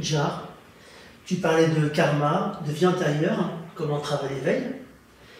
Jar. Tu parlais de karma, de vie antérieure, comment travaille l'éveil.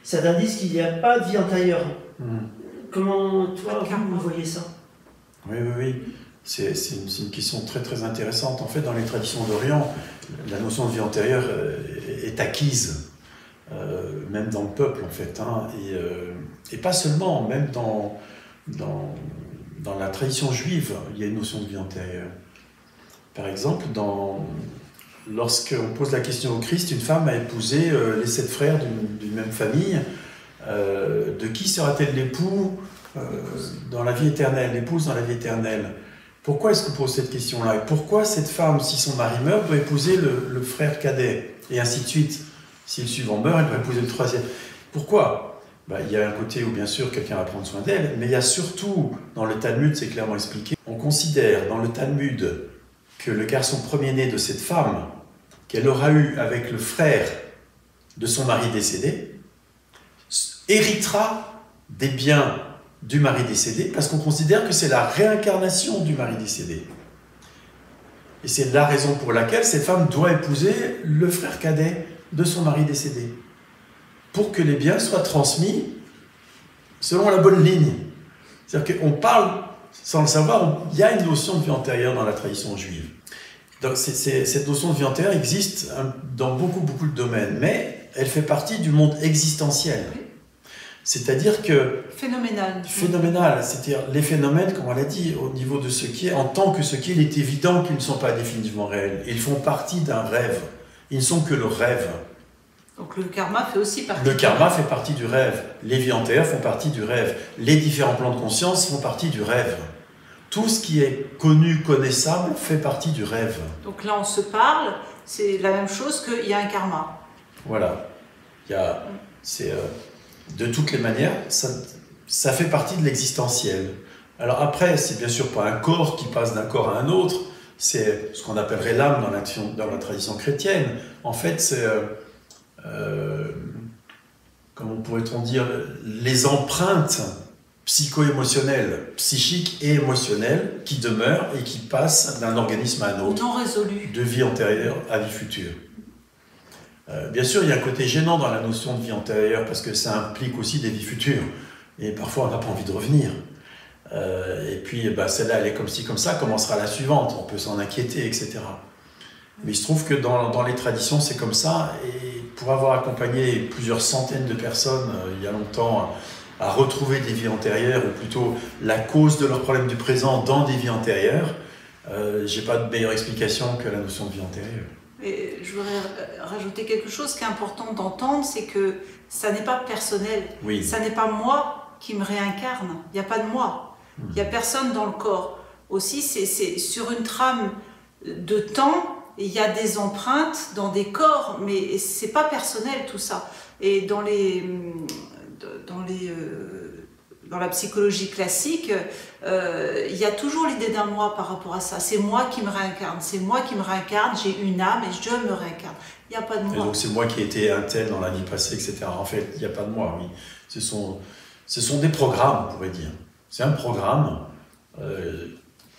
Ça t'indique qu'il n'y a pas de vie antérieure. Comment, toi, vous voyez ça? Oui, oui, oui. C'est une question très très intéressante. En fait, dans les traditions d'Orient, la notion de vie antérieure est acquise, même dans le peuple, en fait. Hein, et pas seulement, même dans la tradition juive, il y a une notion de vie antérieure. Par exemple, lorsqu'on pose la question au Christ, une femme a épousé les 7 frères d'une même famille. De qui sera-t-elle l'époux dans la vie éternelle, l'épouse dans la vie éternelle? Pourquoi est-ce qu'on pose cette question-là? Et pourquoi cette femme, si son mari meurt, doit épouser le frère cadet? Et ainsi de suite. Si le suivant meurt, elle doit épouser le troisième. Pourquoi? Il y a un côté où, bien sûr, quelqu'un va prendre soin d'elle, mais il y a surtout, dans le Talmud, c'est clairement expliqué, on considère dans le Talmud que le garçon premier-né de cette femme, qu'elle aura eu avec le frère de son mari décédé, héritera des biens du mari décédé, parce qu'on considère que c'est la réincarnation du mari décédé. Et c'est la raison pour laquelle cette femme doit épouser le frère cadet de son mari décédé, pour que les biens soient transmis selon la bonne ligne. C'est-à-dire qu'on parle, sans le savoir, il y a une notion de vie antérieure dans la tradition juive. Donc cette notion de vie antérieure existe dans beaucoup de domaines, mais elle fait partie du monde existentiel. C'est-à-dire que... Phénoménal. Phénoménal, c'est-à-dire les phénomènes, comme on l'a dit, au niveau de ce qui est, en tant que ce qui est, il est évident qu'ils ne sont pas définitivement réels. Ils font partie d'un rêve. Ils ne sont que le rêve. Donc le karma fait aussi partie du rêve. Le karma fait partie du rêve. Les vies antérieures font partie du rêve. Les différents plans de conscience font partie du rêve. Tout ce qui est connu, connaissable, fait partie du rêve. Donc là, on se parle, c'est la même chose qu'il y a un karma. Voilà. De toutes les manières, ça fait partie de l'existentiel. Alors après, c'est bien sûr pas un corps qui passe d'un corps à un autre, c'est ce qu'on appellerait l'âme dans la tradition chrétienne. En fait, c'est, comment pourrait-on dire, les empreintes psycho-émotionnelles, psychiques et émotionnelles qui demeurent et qui passent d'un organisme à un autre. Non résolu. De vie antérieure à vie future. Bien sûr, il y a un côté gênant dans la notion de vie antérieure parce que ça implique aussi des vies futures. Et parfois, on n'a pas envie de revenir. Et puis, celle-là, elle est comme ci, comme ça, comment sera la suivante? On peut s'en inquiéter, etc. Mais il se trouve que dans les traditions, c'est comme ça. Et pour avoir accompagné plusieurs centaines de personnes il y a longtemps à retrouver des vies antérieures, ou plutôt la cause de leurs problèmes du présent dans des vies antérieures, j'ai pas de meilleure explication que la notion de vie antérieure. Et je voudrais rajouter quelque chose qui est important d'entendre, c'est que ça n'est pas personnel. Oui. Ça n'est pas moi qui me réincarne. Il n'y a pas de moi. Il n'y a personne dans le corps. Aussi, c'est sur une trame de temps, il y a des empreintes dans des corps, mais c'est pas personnel tout ça. Et dans la psychologie classique, il y a toujours l'idée d'un moi par rapport à ça. C'est moi qui me réincarne, c'est moi qui me réincarne, j'ai une âme et je me réincarne. Il n'y a pas de moi. Et donc c'est moi qui ai été un tel dans la vie passée, etc. En fait, il n'y a pas de moi, oui. Ce sont des programmes, on pourrait dire. C'est un programme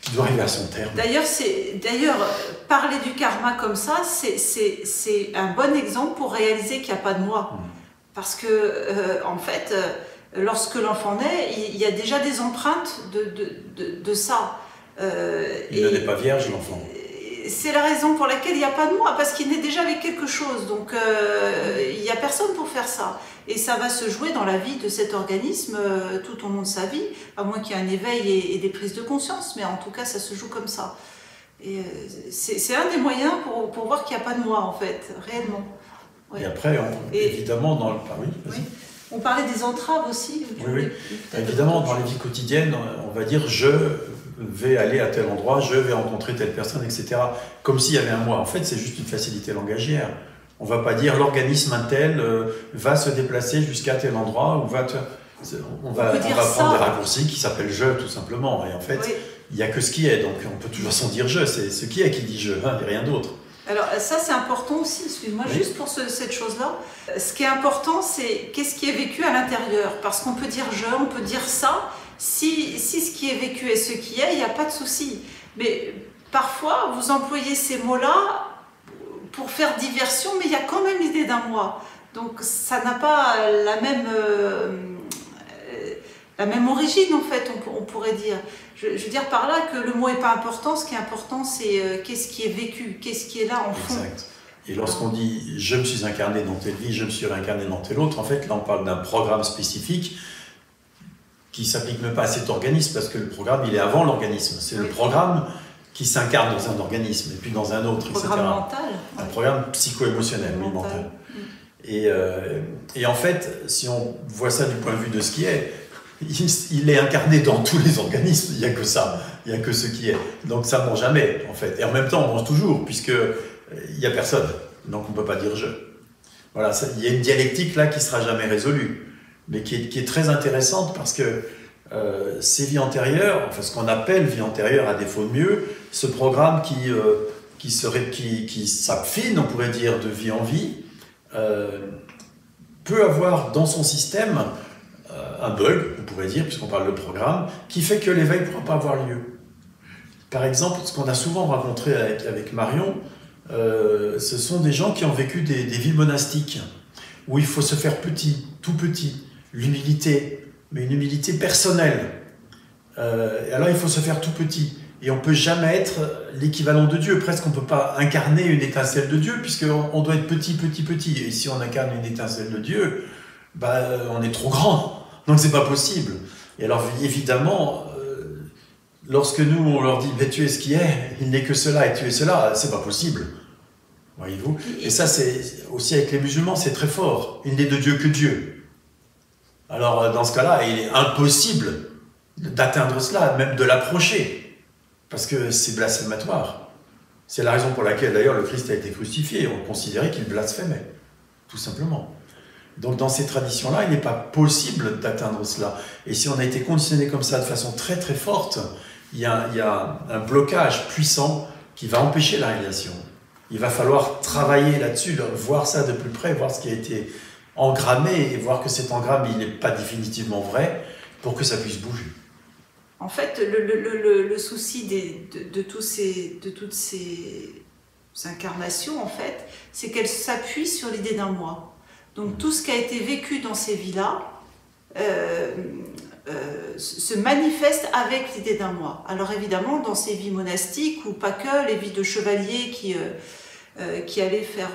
qui doit arriver à son terme. D'ailleurs, parler du karma comme ça, c'est un bon exemple pour réaliser qu'il n'y a pas de moi. Parce que, en fait... lorsque l'enfant naît, il y a déjà des empreintes de ça. Il ne naît pas vierge, l'enfant. C'est la raison pour laquelle il n'y a pas de moi, parce qu'il naît déjà avec quelque chose. Donc, il n'y a personne pour faire ça. Et ça va se jouer dans la vie de cet organisme tout au long de sa vie, à moins qu'il y ait un éveil et des prises de conscience. Mais en tout cas, ça se joue comme ça. Et c'est un des moyens pour voir qu'il n'y a pas de moi, en fait, réellement. Ouais. Et après, évidemment, dans le... Ah oui, vas-y. Oui. On parlait des entraves aussi. Oui. Évidemment, dans la vie quotidienne, on va dire je vais aller à tel endroit, je vais rencontrer telle personne, etc. Comme s'il y avait un moi. En fait, c'est juste une facilité langagière. On ne va pas dire l'organisme un tel va se déplacer jusqu'à tel endroit ou on va prendre des raccourcis qui s'appellent je, tout simplement. Et en fait, il n'y a que ce qui est. Donc, on peut toujours s'en dire je. C'est ce qui est qui dit je, et rien d'autre. Alors ça c'est important aussi, excuse-moi, juste pour cette chose-là. Ce qui est important, c'est qu'est-ce qui est vécu à l'intérieur. Parce qu'on peut dire je, on peut dire ça. Si ce qui est vécu est ce qui est, il n'y a pas de souci. Mais parfois, vous employez ces mots-là pour faire diversion, mais il y a quand même l'idée d'un moi. Donc, ça n'a pas la même origine, en fait, on pourrait dire. Je veux dire par là que le mot n'est pas important. Ce qui est important, c'est qu'est-ce qui est vécu, qu'est-ce qui est là en fond. Exact. Et lorsqu'on dit « je me suis incarné dans telle vie, je me suis réincarné dans telle autre », en fait, là, on parle d'un programme spécifique qui ne s'applique même pas à cet organisme, parce que le programme, il est avant l'organisme. C'est le programme qui s'incarne dans un organisme, et puis dans un autre, etc. Un programme mental. Un programme psycho-émotionnel, mental. Et en fait, si on voit ça du point de vue de ce qui est, il est incarné dans tous les organismes, il n'y a que ça, il n'y a que ce qui est. Donc ça ne mange jamais, en fait. Et en même temps, on mange toujours, puisqu'il n'y a personne. Donc on ne peut pas dire « je ». Voilà, il y a une dialectique là qui ne sera jamais résolue, mais qui est très intéressante parce que ces vies antérieures, enfin ce qu'on appelle vie antérieure à défaut de mieux, ce programme qui s'affine, on pourrait dire, de vie en vie, peut avoir dans son système un bug, on pourrait dire, puisqu'on parle de programme, qui fait que l'éveil ne pourra pas avoir lieu. Par exemple, ce qu'on a souvent rencontré avec Marion, ce sont des gens qui ont vécu des vies monastiques, où il faut se faire petit, tout petit, l'humilité, mais une humilité personnelle. Alors il faut se faire tout petit. Et on ne peut jamais être l'équivalent de Dieu. Presque on ne peut pas incarner une étincelle de Dieu, puisqu'on doit être petit, petit, petit. Et si on incarne une étincelle de Dieu, on est trop grand. Donc c'est pas possible. Et alors évidemment, lorsque nous on leur dit tu es ce qui est, il n'est que cela et tu es cela, c'est pas possible. Voyez-vous. Et ça c'est aussi avec les musulmans, c'est très fort. Il n'est de Dieu que Dieu. Alors dans ce cas-là, il est impossible d'atteindre cela, même de l'approcher. Parce que c'est blasphématoire. C'est la raison pour laquelle d'ailleurs le Christ a été crucifié. On considérait qu'il blasphémait, tout simplement. Donc dans ces traditions-là, il n'est pas possible d'atteindre cela. Et si on a été conditionné comme ça de façon très très forte, il y a un blocage puissant qui va empêcher la réalisation. Il va falloir travailler là-dessus, voir ça de plus près, voir ce qui a été engrammé et voir que cet engramme, il n'est pas définitivement vrai pour que ça puisse bouger. En fait, le souci de toutes ces incarnations, en fait, c'est qu'elles s'appuient sur l'idée d'un moi. Donc tout ce qui a été vécu dans ces vies-là se manifeste avec l'idée d'un moi. Alors évidemment, dans ces vies monastiques, ou pas que, les vies de chevaliers qui allaient faire,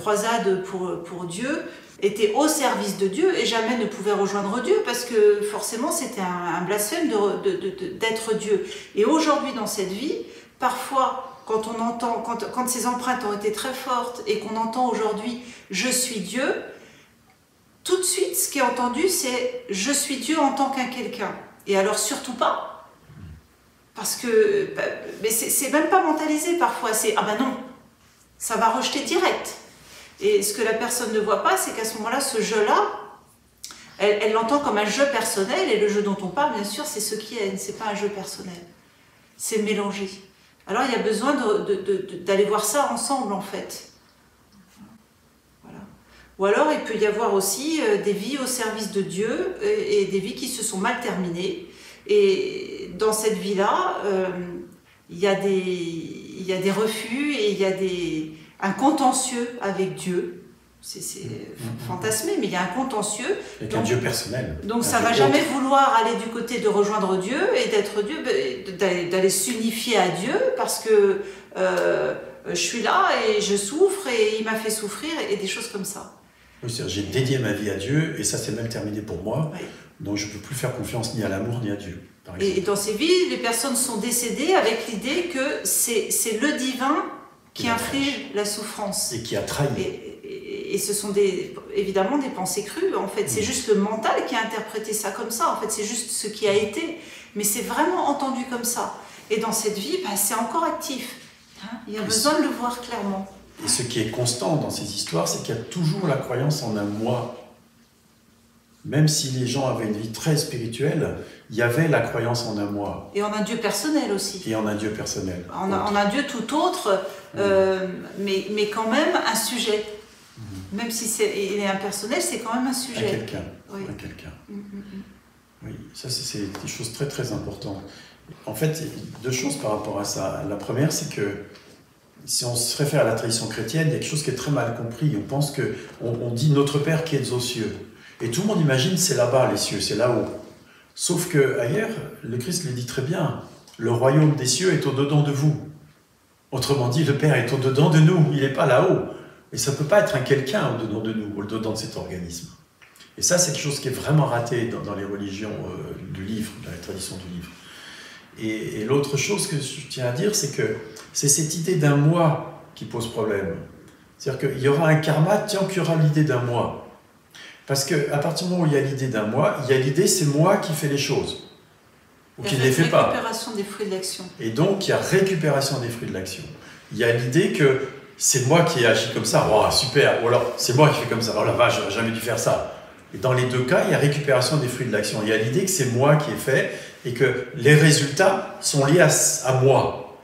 croisade pour Dieu, étaient au service de Dieu et jamais ne pouvaient rejoindre Dieu parce que forcément c'était un blasphème d'être Dieu. Et aujourd'hui dans cette vie, parfois quand on entend, quand ces empreintes ont été très fortes et qu'on entend aujourd'hui « je suis Dieu », tout de suite ce qui est entendu c'est « je suis Dieu en tant qu'un quelqu'un ». Et alors surtout pas, parce que mais c'est même pas mentalisé parfois, c'est « ah ben non », ça va rejeter direct. Et ce que la personne ne voit pas, c'est qu'à ce moment-là, ce jeu-là, elle l'entend comme un jeu personnel, et le jeu dont on parle, bien sûr, c'est ce qui est, c'est pas un jeu personnel. C'est mélangé. Alors il y a besoin d'aller voir ça ensemble, en fait. Voilà. Ou alors il peut y avoir aussi des vies au service de Dieu, et des vies qui se sont mal terminées. Et dans cette vie-là, il y a des refus, et il y a un contentieux avec Dieu, c'est fantasmé, mais il y a un contentieux. Avec un Dieu personnel. Donc ça ne va jamais vouloir aller du côté de rejoindre Dieu et d'être Dieu, d'aller s'unifier à Dieu parce que je suis là et je souffre et il m'a fait souffrir et des choses comme ça. Oui, j'ai dédié ma vie à Dieu et ça s'est mal terminé pour moi, oui. Donc je ne peux plus faire confiance ni à l'amour ni à Dieu. Et dans ces vies, les personnes sont décédées avec l'idée que c'est le divin qui inflige la souffrance. Et qui a trahi. Et ce sont évidemment des pensées crues, en fait. C'est juste le mental qui a interprété ça comme ça, en fait. C'est juste ce qui a été. Mais c'est vraiment entendu comme ça. Et dans cette vie, c'est encore actif. Hein, il y a besoin de le voir clairement. Et ce qui est constant dans ces histoires, c'est qu'il y a toujours la croyance en un moi. Même si les gens avaient une vie très spirituelle, il y avait la croyance en un moi. Et en un Dieu personnel aussi. Et en un Dieu personnel. En un Dieu tout autre, mais quand même un sujet. Même si il est impersonnel, c'est quand même un sujet. À quelqu'un. Oui. À quelqu'un. Oui, ça c'est des choses très très importantes. En fait, deux choses par rapport à ça. La première, c'est que si on se réfère à la tradition chrétienne, il y a quelque chose qui est très mal compris. On pense on dit notre Père qui est aux cieux. Et tout le monde imagine c'est là-bas les cieux, c'est là-haut. Sauf que ailleurs, le Christ le dit très bien, le royaume des cieux est au-dedans de vous. Autrement dit, le Père est au-dedans de nous, il n'est pas là-haut. Et ça ne peut pas être un quelqu'un au-dedans de nous, au-dedans de cet organisme. Et ça, c'est quelque chose qui est vraiment raté dans les religions du livre, dans la tradition du livre. Et l'autre chose que je tiens à dire, c'est que c'est cette idée d'un moi qui pose problème. C'est-à-dire qu'il y aura un karma tant qu'il y aura l'idée d'un moi. Parce qu'à partir du moment où il y a l'idée d'un moi, il y a l'idée c'est moi qui fais les choses. Ou qui ne les fait pas. Récupération des fruits de l'action. Et donc, il y a récupération des fruits de l'action. Il y a l'idée que c'est moi qui ai agi comme ça. Oh, super. Ou alors, c'est moi qui fais comme ça. Oh la vache, j'aurais jamais dû faire ça. Et dans les deux cas, il y a récupération des fruits de l'action. Il y a l'idée que c'est moi qui ai fait et que les résultats sont liés à moi.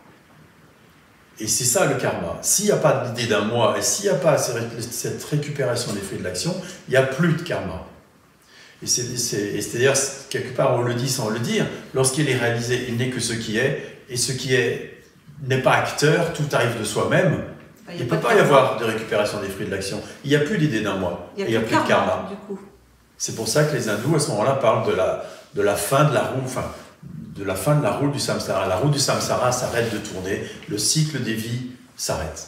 Et c'est ça le karma. S'il n'y a pas d'idée d'un moi et s'il n'y a pas cette récupération des fruits de l'action, il n'y a plus de karma. Et c'est-à-dire, quelque part, on le dit sans le dire, lorsqu'il est réalisé, il n'est que ce qui est, et ce qui est n'est pas acteur, tout arrive de soi-même. Il ne peut pas y avoir de récupération des fruits de l'action. Il n'y a plus d'idée d'un moi, il n'y a plus de karma. Du coup. C'est pour ça que les hindous, à ce moment-là, parlent de la fin de la roue, enfin, de la fin de la roue du samsara. La roue du samsara s'arrête de tourner, le cycle des vies s'arrête.